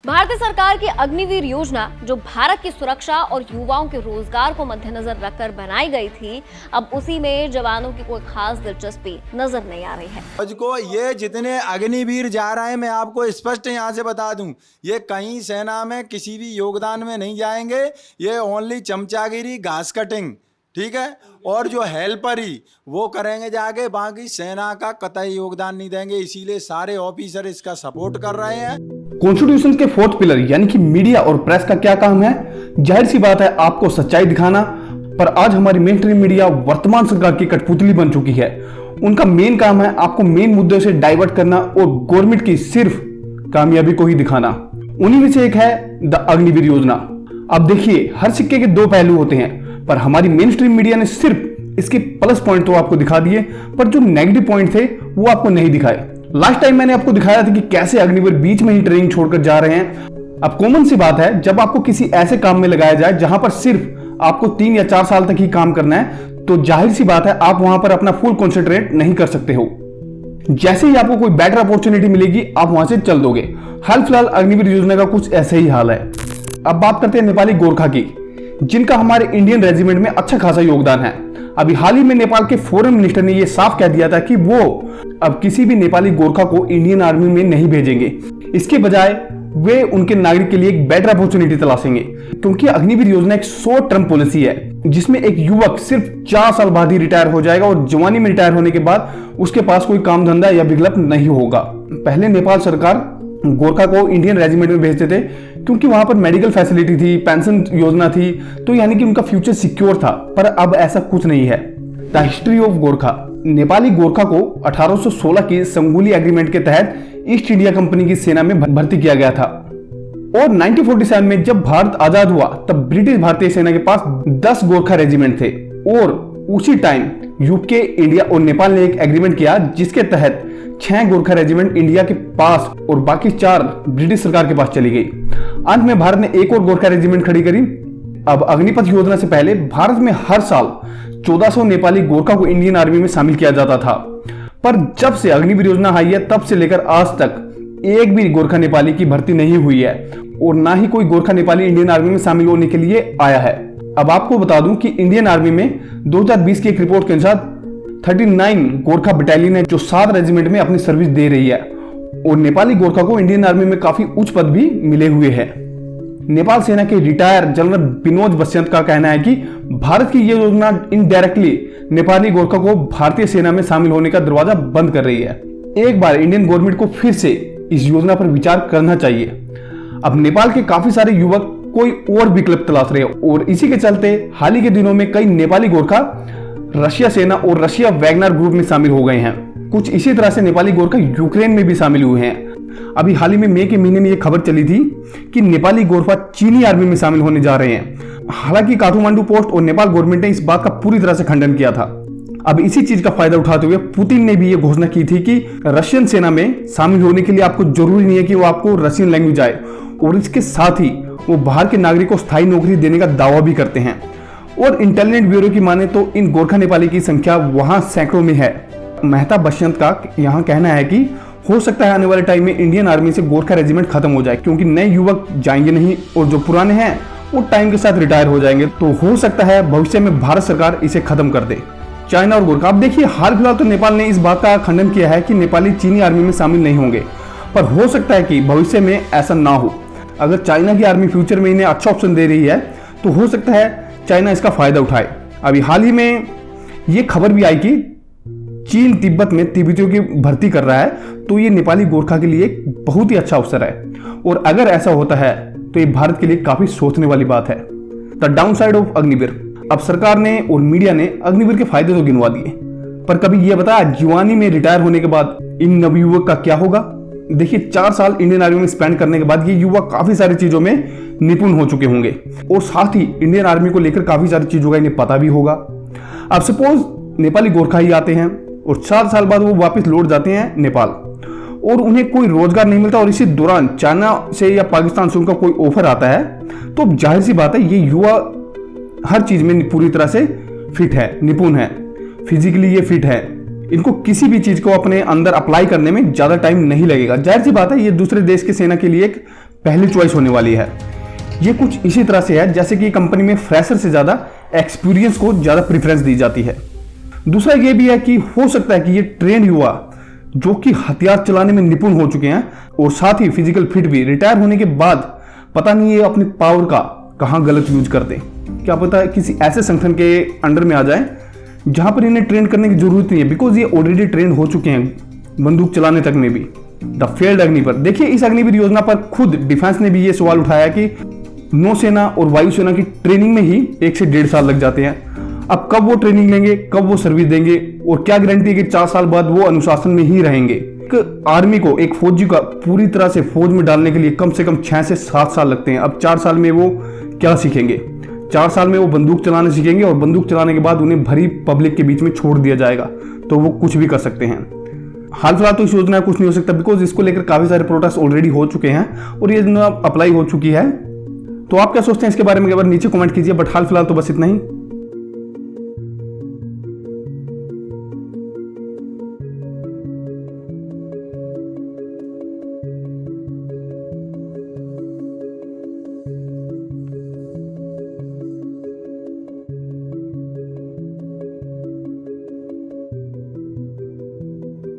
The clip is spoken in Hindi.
भारतीय सरकार की अग्निवीर योजना, जो भारत की सुरक्षा और युवाओं के रोजगार को मद्देनजर रखकर बनाई गई थी, अब उसी में जवानों की कोई खास दिलचस्पी नजर नहीं आ रही है। मुझको ये जितने अग्निवीर जा रहे हैं, मैं आपको स्पष्ट यहाँ से बता दूं, ये कहीं सेना में किसी भी योगदान में नहीं जाएंगे। ये ओनली चमचागिरी, घास कटिंग, ठीक है। और जो हेल्पर ही वो करेंगे जाके, बाकी सेना का कतई योगदान नहीं देंगे। इसीलिए सारे ऑफिसर इसका सपोर्ट कर रहे हैं। कॉन्स्टिट्यूशन के फोर्थ पिलर यानी कि मीडिया और प्रेस का क्या काम है? जाहिर सी बात है आपको सच्चाई दिखाना। पर आज हमारी मेन स्ट्रीम मीडिया वर्तमान सरकार की कठपुतली बन चुकी है। उनका मेन काम है आपको मेन मुद्दों से डाइवर्ट करना और गवर्नमेंट की सिर्फ कामयाबी को ही दिखाना। उन्हीं में से एक है द अग्निवीर योजना। अब देखिए, हर सिक्के के दो पहलू होते हैं, पर हमारी मेन स्ट्रीम मीडिया ने सिर्फ इसके प्लस पॉइंट तो आपको दिखा दिए, पर जो नेगेटिव पॉइंट थे वो आपको नहीं दिखाए। लास्ट टाइम मैंने आपको दिखाया था कि कैसे अग्निवीर बीच में ही ट्रेनिंग छोड़कर जा रहे हैं। अब कॉमन सी बात है, जब आपको किसी ऐसे काम में लगाया जाए जहां पर सिर्फ आपको 3 या 4 साल तक ही काम करना है, तो जाहिर सी बात है आप वहां पर अपना फुल कॉन्सेंट्रेट नहीं कर सकते हो। जैसे ही आपको कोई बेटर अपॉर्चुनिटी मिलेगी, आप वहां से चल दोगे। हाल फिलहाल अग्निवीर योजना का कुछ ऐसे ही हाल है। अब बात करते हैं नेपाली गोरखा की, जिनका हमारे इंडियन रेजिमेंट में अच्छा खासा योगदान है। अभी हाल ही में नेपाल के फॉरेन मिनिस्टर ने यह साफ कह दिया था कि वो अब किसी भी नेपाली गोरखा को इंडियन आर्मी में नहीं भेजेंगे। इसके बजाय वे उनके नागरिक के लिए एक बेटर अपॉर्चुनिटी तलाशेंगे, क्योंकि अग्निवीर योजना एक शॉर्ट टर्म पॉलिसी है, जिसमें एक युवक सिर्फ 4 साल बाद ही रिटायर हो जाएगा और जवानी में रिटायर होने के बाद उसके पास कोई काम धंधा या विकल्प नहीं होगा। पहले नेपाल सरकार गोरखा को इंडियन रेजिमेंट में भेजते थे क्योंकि वहां पर मेडिकल फैसिलिटी थी, पेंशन योजना थी, तो यानी कि उनका फ्यूचर सिक्योर था। पर अब ऐसा कुछ नहीं है। The history of Gorkha. Nepali Gorkha को 1816 के संगोली एग्रीमेंट के तहत ईस्ट इंडिया कंपनी की सेना में भर्ती किया गया था। और 1947 में जब भारत आजाद हुआ, तब ब्रिटिश भारतीय सेना के पास 10 गोरखा रेजिमेंट थे। और उसी टाइम यूके, इंडिया और नेपाल ने एक एग्रीमेंट किया, जिसके तहत 6 गोरखा रेजिमेंट इंडिया के पास और बाकी 4 ब्रिटिश सरकार के पास चली गई। अंत में भारत ने एक और गोरखा रेजिमेंट खड़ी करी। अब अग्निपथ योजना से पहले भारत में हर साल 1400 नेपाली गोरखा को इंडियन आर्मी में शामिल किया जाता था। पर जब से अग्निवीर योजना आई है, तब से लेकर आज तक एक भी गोरखा नेपाली की भर्ती नहीं हुई है और ना ही कोई गोरखा नेपाली इंडियन आर्मी में शामिल होने के लिए आया है। अब आपको बता दूं कि इंडियन आर्मी में 2020 की एक रिपोर्ट के अनुसार 39 गोरखा बटालियन है जो 7 रेजिमेंट में अपनी सर्विस दे रही है। और नेपाली गोरखा को इंडियन आर्मी में काफी उच्च पद भी मिले हुए हैं। नेपाल सेना के रिटायर जनरल विनोद बस्यंत का कहना है कि भारत की यह योजना इनडायरेक्टली नेपाली गोरखा को भारतीय सेना में शामिल होने का दरवाजा बंद कर रही है। एक बार इंडियन गवर्नमेंट को फिर से इस योजना पर विचार करना चाहिए। अब नेपाल के काफी सारे युवक कोई और विकल्प तलाश रहे हैं और इसी के चलते हाल ही के दिनों में कई नेपाली गोरखा रशिया सेना और रशिया वैगनर ग्रुप में शामिल हो गए हैं। कुछ इसी तरह से नेपाली गोरखा यूक्रेन में भी शामिल हुए हैं। अभी हाल ही में मई के महीने में यह खबर चली थी कि नेपाली गोरखा चीनी आर्मी में शामिल होने जा रहे हैं। हालांकि काठमांडू पोस्ट और नेपाल गवर्नमेंट ने इस बात का पूरी तरह से खंडन किया था। अब इसी चीज का फायदा उठाते हुए पुतिन ने भी यह घोषणा की थी कि रशियन सेना में शामिल होने के लिए आपको जरूरी नहीं है कि वो आपको रशियन लैंग्वेज आए, और इसके साथ ही वो बाहर के नागरिक को स्थायी नौकरी देने का दावा भी करते हैं। और इंटेलिजेंस ब्यूरो की माने तो इन गोरखा नेपाली की संख्या वहां सैकड़ों में है। मेहता बस्यंत का यहाँ कहना है कि हो सकता है आने वाले टाइम में इंडियन आर्मी से गोरखा रेजिमेंट खत्म हो जाए, क्योंकि नए युवक जाएंगे नहीं और जो पुराने हैं वो टाइम के साथ रिटायर हो जाएंगे। तो हो सकता है भविष्य में भारत सरकार इसे खत्म कर दे। चाइना और गोरखा। अब देखिए, हाल फिलहाल तो नेपाल ने इस बात का खंडन किया है कि नेपाली चीनी आर्मी में शामिल नहीं होंगे, पर हो सकता है कि भविष्य में ऐसा ना हो। अगर चाइना की आर्मी फ्यूचर में इन्हें अच्छा ऑप्शन दे रही है, तो हो सकता है चाइना इसका फायदा उठाए। अभी हाल ही में ये खबर भी आई कि चीन तिब्बत में तिब्बतियों की भर्ती कर रहा है, तो ये नेपाली गोरखा के लिए एक बहुत ही अच्छा अवसर है। और अगर ऐसा होता है तो ये भारत के लिए काफी सोचने वाली बात है। The down side of Agniveer. अब सरकार ने और मीडिया ने अग्निवीर के फायदे तो गिनवा दिए, पर कभी यह बताया जवानी में रिटायर होने के बाद इन नवयुवक का क्या होगा? देखिए, 4 साल इंडियन आर्मी में स्पेंड करने के बाद ये युवा काफी सारी चीजों में निपुण हो चुके होंगे और साथ ही इंडियन आर्मी को लेकर काफी सारी चीजों का इन्हें पता भी होगा। अब सपोज नेपाली गोरखा ही आते हैं और 4 साल बाद वो वापस लौट जाते हैं नेपाल और उन्हें कोई रोजगार नहीं मिलता और इसी दौरान चाइना से या पाकिस्तान से उनका कोई ऑफर आता है, तो जाहिर सी बात है ये युवा हर चीज में पूरी तरह से फिट है, निपुण है, फिजिकली ये फिट है। इनको किसी भी चीज को अपने अंदर अप्लाई करने में ज्यादा टाइम नहीं लगेगा। जाहिर सी बात है ये दूसरे देश की सेना के लिए एक पहली चॉइस होने वाली है। ये कुछ इसी तरह से है जैसे कि कंपनी में फ्रेशर से ज़्यादा एक्सपीरियंस को ज़्यादा प्रेफरेंस दी जाती है। दूसरा ये भी है कि हो सकता है कि ये ट्रेंड युवा जो कि हथियार चलाने में निपुण हो चुके हैं और साथ ही फिजिकल फिट भी, रिटायर होने के बाद पता नहीं ये अपनी पावर का कहाँ गलत यूज करते, क्या पता है किसी ऐसे संगठन के अंडर में आ जाए जहां पर इन्हें ट्रेन करने की जरूरत नहीं है, बिकॉज ये ऑलरेडी ट्रेन हो चुके हैं बंदूक चलाने तक में भी। द फेल्ड अग्निवीर, देखिए इस अग्निवीर योजना पर खुद डिफेंस ने भी ये सवाल उठाया कि नौसेना और वायुसेना की ट्रेनिंग में ही 1 से 1.5 साल लग जाते हैं। अब कब वो ट्रेनिंग लेंगे, कब वो सर्विस देंगे और क्या गारंटी है कि 4 साल बाद वो अनुशासन में ही रहेंगे। एक आर्मी को, एक फौजी का पूरी तरह से फौज में डालने के लिए कम से कम 6 से 7 साल लगते हैं। अब 4 साल में वो क्या सीखेंगे? 4 साल में वो बंदूक चलाना सीखेंगे और बंदूक चलाने के बाद उन्हें भरी पब्लिक के बीच में छोड़ दिया जाएगा तो वो कुछ भी कर सकते हैं। हाल फिलहाल तो इस योजना में कुछ नहीं हो सकता, बिकॉज इसको लेकर काफी सारे प्रोटेस्ट ऑलरेडी हो चुके हैं और ये योजना अप्लाई हो चुकी है। तो आप क्या सोचते हैं इसके बारे में? नीचे कमेंट कीजिए। बट हाल फिलहाल तो बस इतना ही।